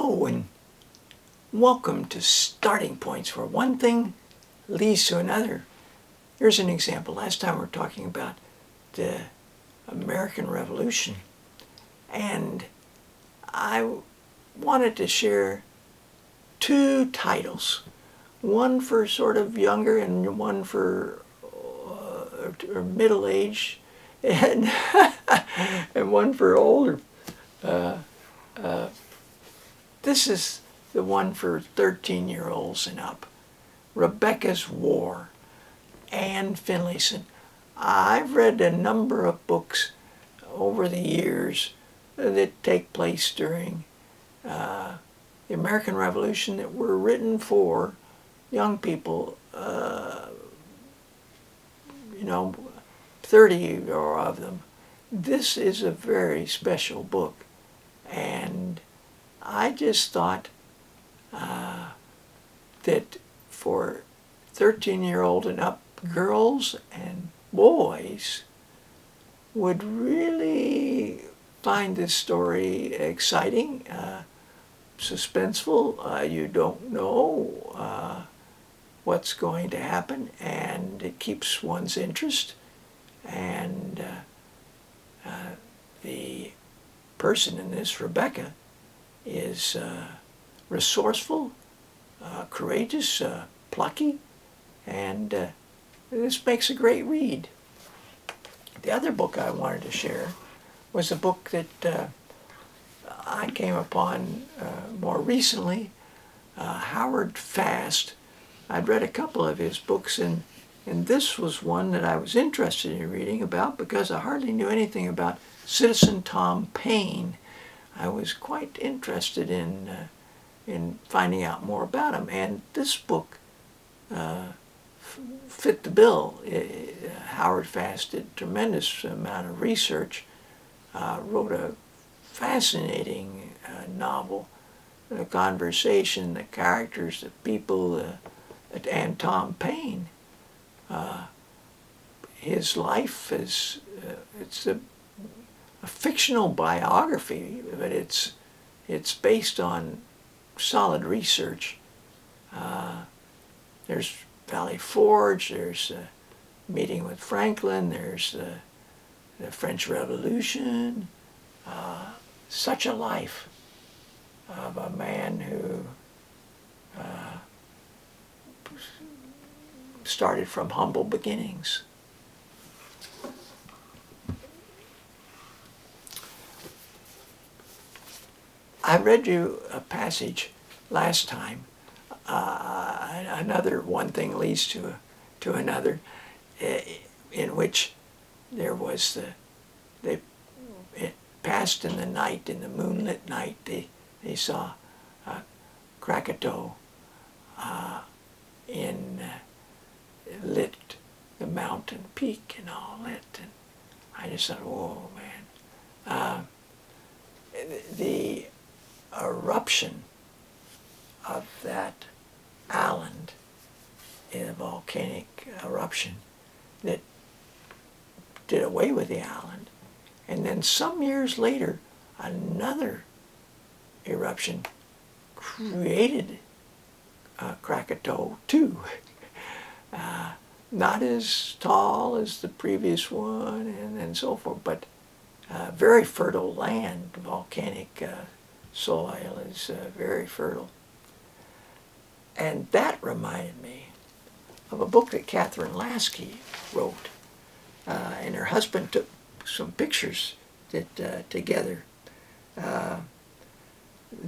Hello and welcome to Starting Points, where one thing leads to another. Here's an example. Last time we were talking about the American Revolution, and I wanted to share two titles, one for sort of younger and one for middle age, and and one for older. This is the one for 13-year-olds and up. Rebecca's War, Anne Finlayson. I've read a number of books over the years that take place during the American Revolution that were written for young people, 30 of them. This is a very special book, and I just thought that for 13-year-old and up girls and boys would really find this story exciting, suspenseful. You don't know what's going to happen, and it keeps one's interest. And the person in this, Rebecca, is resourceful, courageous, plucky, and this makes a great read. The other book I wanted to share was a book that I came upon more recently, Howard Fast. I'd read a couple of his books, and this was one that I was interested in reading about because I hardly knew anything about Citizen Tom Paine. I was quite interested in finding out more about him, and this book fit the bill. Howard Fast did a tremendous amount of research, wrote a fascinating novel, the conversation, the characters, the people, and Tom Paine. His life is it's a fictional biography, but it's based on solid research. There's Valley Forge, there's meeting with Franklin, there's the French Revolution. Such a life of a man who started from humble beginnings. I read you a passage last time. Another one thing leads to another, in which there was it passed in the night, in the moonlit night. They saw Krakatoa lit, the mountain peak and all lit, and I just thought, whoa, man. The eruption of that island, in a volcanic eruption that did away with the island, and then some years later another eruption created Krakatoa too. Not as tall as the previous one and so forth, but very fertile land. Volcanic soil is very fertile. And that reminded me of a book that Catherine Lasky wrote, and her husband took some pictures that together.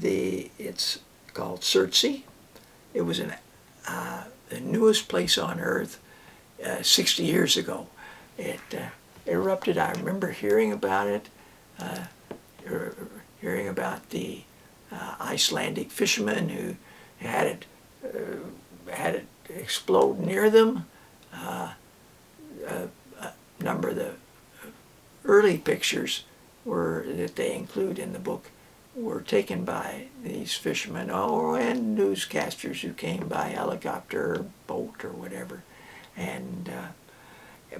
It's called Surtsey. It was the newest place on Earth 60 years ago. It erupted. I remember hearing about it, hearing about the Icelandic fishermen who had it explode near them. A number of the early pictures that they include in the book were taken by these fishermen, and newscasters who came by helicopter or boat or whatever. And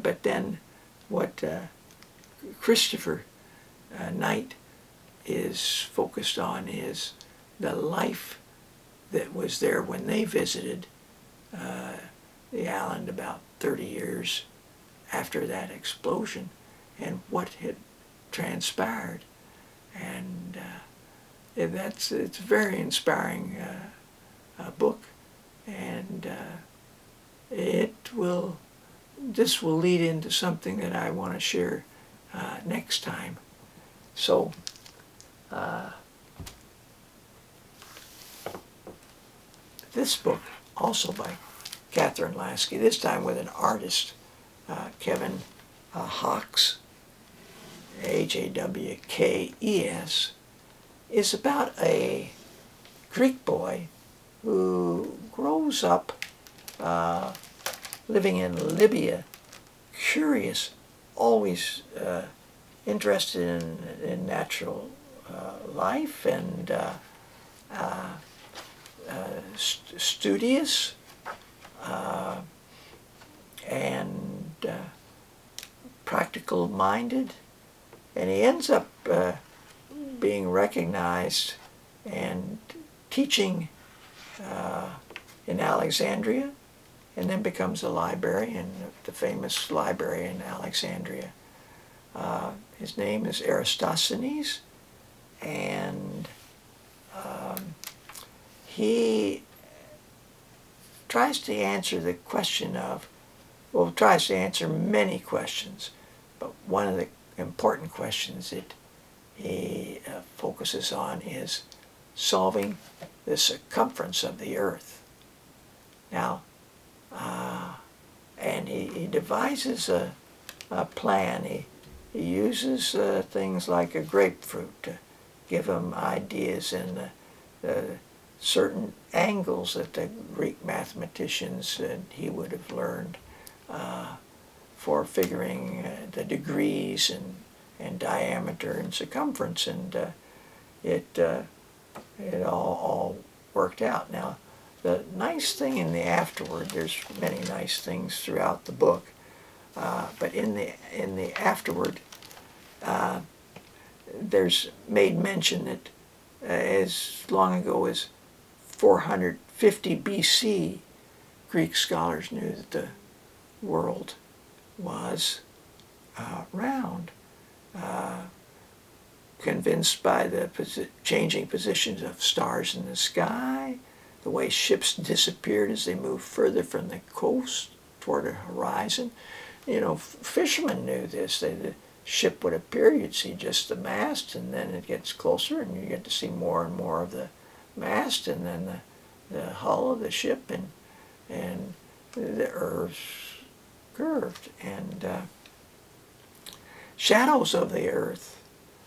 but then what Christopher Knight is focused on is the life that was there when they visited the island about 30 years after that explosion, and what had transpired. And it's a very inspiring book, and this will lead into something that I want to share next time. So this book, also by Catherine Lasky, this time with an artist, Kevin Hawkes, Hawkes, is about a Greek boy who grows up living in Libya, curious, always interested in natural life, and studious, and practical minded, and he ends up being recognized and teaching in Alexandria, and then becomes a librarian of the famous library in Alexandria. His name is Erathosthenes, and he tries to answer the question of, well, tries to answer many questions, but one of the important questions that he focuses on is solving the circumference of the earth. Now, and he devises a plan. He uses things like a grapefruit to give him ideas in the certain angles that the Greek mathematicians and he would have learned for figuring the degrees and diameter and circumference, and it all worked out. Now, the nice thing in the afterword, there's many nice things throughout the book, but in the afterword, there's made mention that as long ago as 450 BC, Greek scholars knew that the world was round, convinced by the changing positions of stars in the sky, the way ships disappeared as they moved further from the coast toward the horizon. You know, fishermen knew this. The ship would appear, you'd see just the mast, and then it gets closer, and you get to see more and more of the mast, and then the hull of the ship, and the earth curved, and shadows of the earth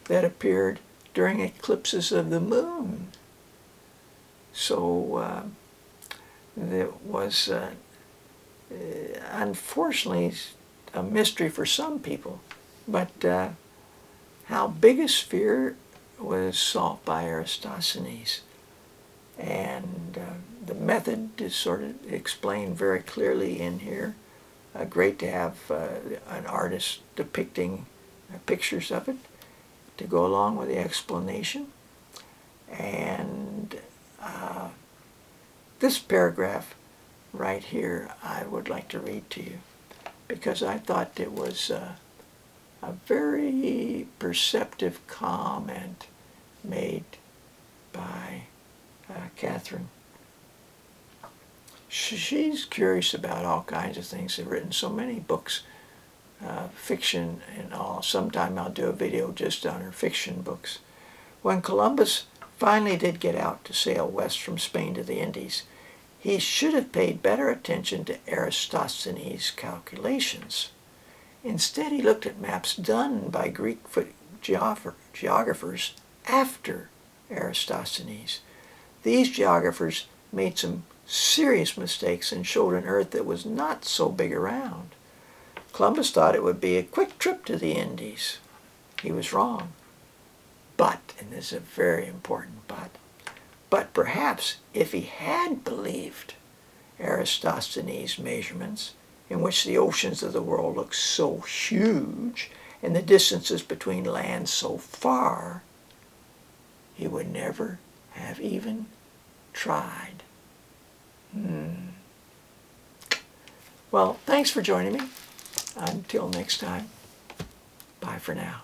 that appeared during eclipses of the moon. So it was unfortunately a mystery for some people, but how big a sphere was solved by Erathosthenes, and the method is sort of explained very clearly in here. Great to have an artist depicting pictures of it to go along with the explanation. And this paragraph right here I would like to read to you, because I thought it was a very perceptive comment made by Catherine. She's curious about all kinds of things. They've written so many books, fiction and all. Sometime I'll do a video just on her fiction books. When Columbus finally did get out to sail west from Spain to the Indies, he should have paid better attention to Erathosthenes' calculations. Instead, he looked at maps done by Greek geographers after Erathosthenes. These geographers made some serious mistakes and showed an Earth that was not so big around. Columbus thought it would be a quick trip to the Indies. He was wrong. But, and this is a very important but perhaps if he had believed Erathosthenes' measurements, in which the oceans of the world look so huge and the distances between lands so far, he would never have even tried. Well, thanks for joining me. Until next time, bye for now.